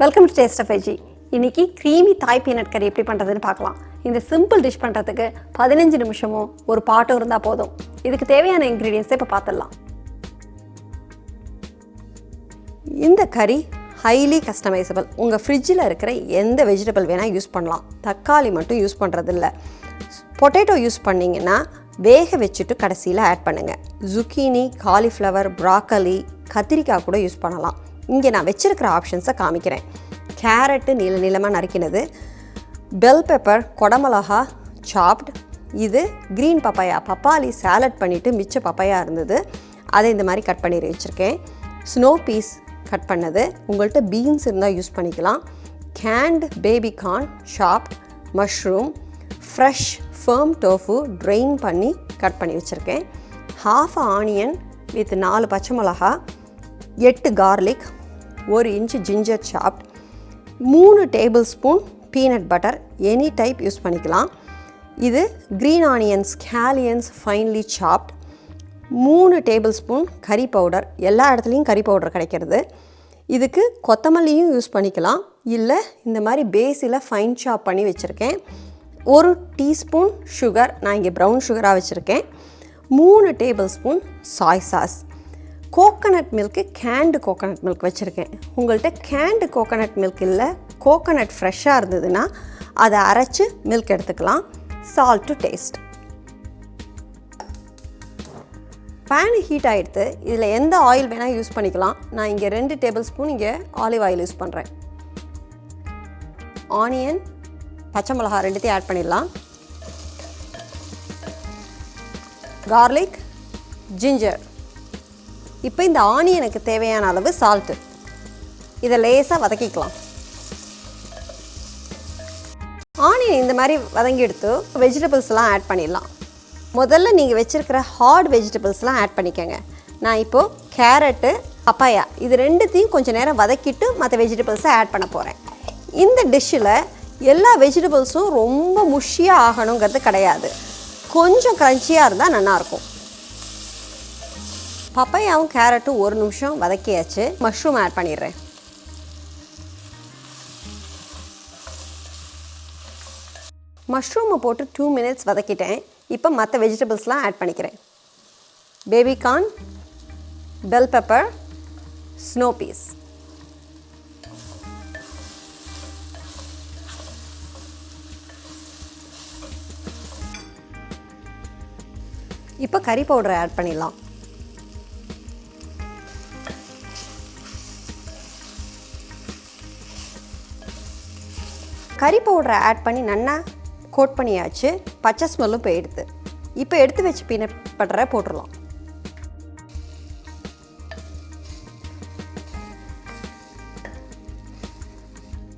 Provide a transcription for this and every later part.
Welcome to taste of veggie. இன்றைக்கி creamy Thai peanut curry எப்படி பண்ணுறதுன்னு பார்க்கலாம். இந்த சிம்பிள் டிஷ் பண்ணுறதுக்கு 15 நிமிஷமும் ஒரு பாட்டும் இருந்தால் போதும். இதுக்கு தேவையான இன்க்ரீடியன்ஸை இப்போ பார்த்துடலாம். இந்த கறி ஹைலி கஸ்டமைசபிள். உங்கள் ஃப்ரிட்ஜில் இருக்கிற எந்த வெஜிடபிள் வேணால் யூஸ் பண்ணலாம். தக்காளி மட்டும் யூஸ் பண்ணுறதில்ல. பொட்டேட்டோ யூஸ் பண்ணிங்கன்னா வேக வச்சுட்டு கடைசியில் ஆட் பண்ணுங்கள். zucchini, காலிஃப்ளவர், ப்ராக்கலி, கத்திரிக்காய் கூட யூஸ் பண்ணலாம். இங்கே நான் வச்சுருக்கிற ஆப்ஷன்ஸை காமிக்கிறேன். கேரட்டு நீளமாக நறுக்கினது, பெல் பெப்பர், கொடமிளகா சாப்ட், இது க்ரீன் பப்பாளி சாலட் பண்ணிவிட்டு மிச்ச பப்பாயா இருந்தது, அதை இந்த மாதிரி கட் பண்ணி வச்சுருக்கேன். ஸ்னோ பீஸ் கட் பண்ணது, உங்கள்கிட்ட பீன்ஸ் இருந்தால் யூஸ் பண்ணிக்கலாம். Canned baby corn chopped, mushroom, fresh firm tofu drain பண்ணி கட் பண்ணி வச்சுருக்கேன். ஹாஃப் ஆனியன் வித் 4 பச்சை மிளகா, 8 garlic, 1 inch ginger chopped, 3 tablespoon peanut butter any type use பண்ணிக்கலாம். இது green onions scallions finely chopped, 3 tablespoon curry powder. எல்லா இடத்துலையும் கறி பவுடர் கிடைக்கிறது. இதுக்கு கொத்தமல்லியும் யூஸ் பண்ணிக்கலாம், இல்லை இந்த மாதிரி பேஸில் ஃபைன் சாப் பண்ணி வச்சுருக்கேன். 1 டீஸ்பூன் சுகர், நான் இங்கே ப்ரௌன் சுகராக வச்சுருக்கேன். 3 tablespoon soy sauce. Coconut milk, canned coconut milk வச்சுருக்கேன். உங்கள்கிட்ட கேண்டு கோகனட் மில்க் இல்லை, கோகனட் ஃப்ரெஷ்ஷாக இருந்ததுன்னா அதை அரைச்சி மில்க் எடுத்துக்கலாம். Salt to taste. Pan heat ஆகிடுத்து. இதில் எந்த ஆயில் வேணால் யூஸ் பண்ணிக்கலாம். நான் இங்கே 2 டேபிள் ஸ்பூன் இங்கே ஆலிவ் ஆயில் யூஸ் பண்ணுறேன். ஆனியன், பச்சை மிளகா ரெண்டுத்தையும் ஆட் பண்ணிடலாம். Garlic, ginger. இப்போ இந்த ஆனியனுக்கு தேவையான அளவு சால்ட்டு, இதை லேசாக வதக்கிக்கலாம். ஆனியன் இந்த மாதிரி வதங்கி எடுத்து வெஜிடபிள்ஸ்லாம் ஆட் பண்ணிடலாம். முதல்ல நீங்கள் வச்சுருக்கிற ஹார்ட் வெஜிடபிள்ஸ்லாம் ஆட் பண்ணிக்கோங்க. நான் இப்போது கேரட்டு, பப்பாயா இது ரெண்டுத்தையும் கொஞ்சம் நேரம் வதக்கிட்டு மற்ற வெஜிடபிள்ஸை ஆட் பண்ண போகிறேன். இந்த டிஷ்ஷில் எல்லா வெஜிடபிள்ஸும் ரொம்ப முஷியாக ஆகணுங்கிறது கிடையாது. கொஞ்சம் க்ரன்ச்சியாக இருந்தால் நல்லாயிருக்கும். பப்பாயாவும் கேரட்டும் 1 நிமிஷம் வதக்கியாச்சு. மஷ்ரூம் ஆட் பண்ணிடுறேன். மஷ்ரூமை போட்டு 2 மினிட்ஸ் வதக்கிட்டேன். இப்போ மற்ற வெஜிடபிள்ஸ்லாம் ஆட் பண்ணிக்கிறேன். Baby corn, bell pepper, snow peas. இப்போ கறி பவுடரை ஆட் பண்ணிடலாம். கறி பவுடரை ஆட் பண்ணி நல்லா கோட் பண்ணியாச்சு. பச்சை ஸ்மெல்லும் போயிடுது. இப்போ எடுத்து வச்சு பீனட் பட்டரை போட்டுடலாம்.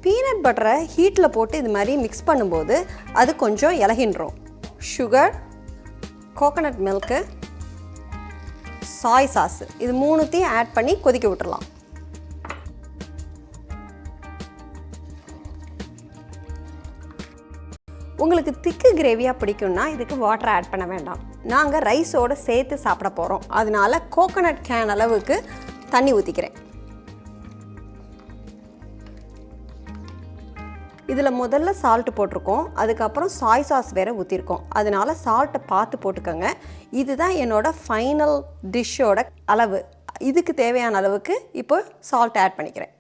பீனட் பட்டரை ஹீட்டில் போட்டு இது மாதிரி மிக்ஸ் பண்ணும்போது அது கொஞ்சம் இலகின்றோம். Sugar, coconut milk, soy sauce இது 3த்தையும் ஆட் பண்ணி கொதிக்க விட்டுடலாம். உங்களுக்கு திக்கு கிரேவியாக பிடிக்கும்னா இதுக்கு வாட்டர் ஆட் பண்ண வேண்டாம். நாங்கள் ரைஸோடு சேர்த்து சாப்பிட போகிறோம், அதனால கோகனட் கேன் அளவுக்கு தண்ணி ஊற்றிக்கிறேன். இதில் முதல்ல சால்ட்டு போட்டிருக்கோம், அதுக்கப்புறம் சாய் சாஸ் வேறு ஊற்றிருக்கோம். அதனால சால்ட்டை பார்த்து போட்டுக்கோங்க. இதுதான் என்னோடய ஃபைனல் டிஷ்ஷோட அளவு. இதுக்கு தேவையான அளவுக்கு இப்போ சால்ட் ஆட் பண்ணிக்கிறேன்.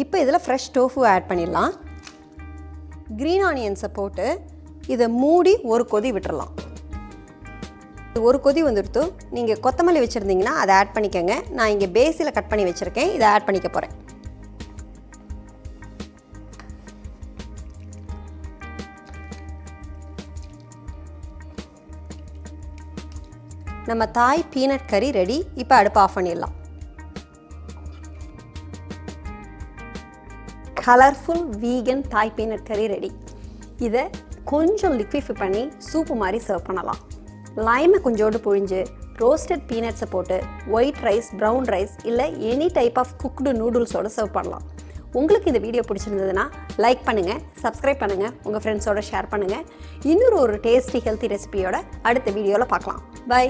இப்போ இதில் ஃப்ரெஷ் டோஃபு ஆட் பண்ணிடலாம். க்ரீன் ஆனியன்ஸை போட்டு இதை மூடி ஒரு கொதி விட்டுறலாம். ஒரு கொதி வந்துடுத்து. நீங்கள் கொத்தமல்லி வச்சுருந்தீங்கன்னா அதை ஆட் பண்ணிக்கோங்க. நான் இங்கே பேஸில் கட் பண்ணி வச்சுருக்கேன், இதை ஆட் பண்ணிக்க போகிறேன். நம்ம தாய் பீனட் கறி ரெடி. இப்போ அடுப்பு ஆஃப் பண்ணிடலாம். கலர்ஃபுல் வீகன் தாய் பீனட் கறி ரெடி. இதை கொஞ்சம் லிக்விஃபை பண்ணி சூப்பு மாதிரி சர்வ் பண்ணலாம். லைமை கொஞ்சோண்டு புழிஞ்சு ரோஸ்டட் பீனட்ஸை போட்டு ஒயிட் ரைஸ், ப்ரௌன் ரைஸ் இல்லை எனி டைப் ஆஃப் குக்டு நூடுல்ஸோடு சர்வ் பண்ணலாம். உங்களுக்கு இந்த வீடியோ பிடிச்சிருந்ததுன்னா லைக் பண்ணுங்கள், சப்ஸ்கிரைப் பண்ணுங்கள், உங்கள் ஃப்ரெண்ட்ஸோட ஷேர் பண்ணுங்கள். இன்னொரு டேஸ்டி ஹெல்த்தி ரெசிபியோட அடுத்த வீடியோவில் பார்க்கலாம். பை.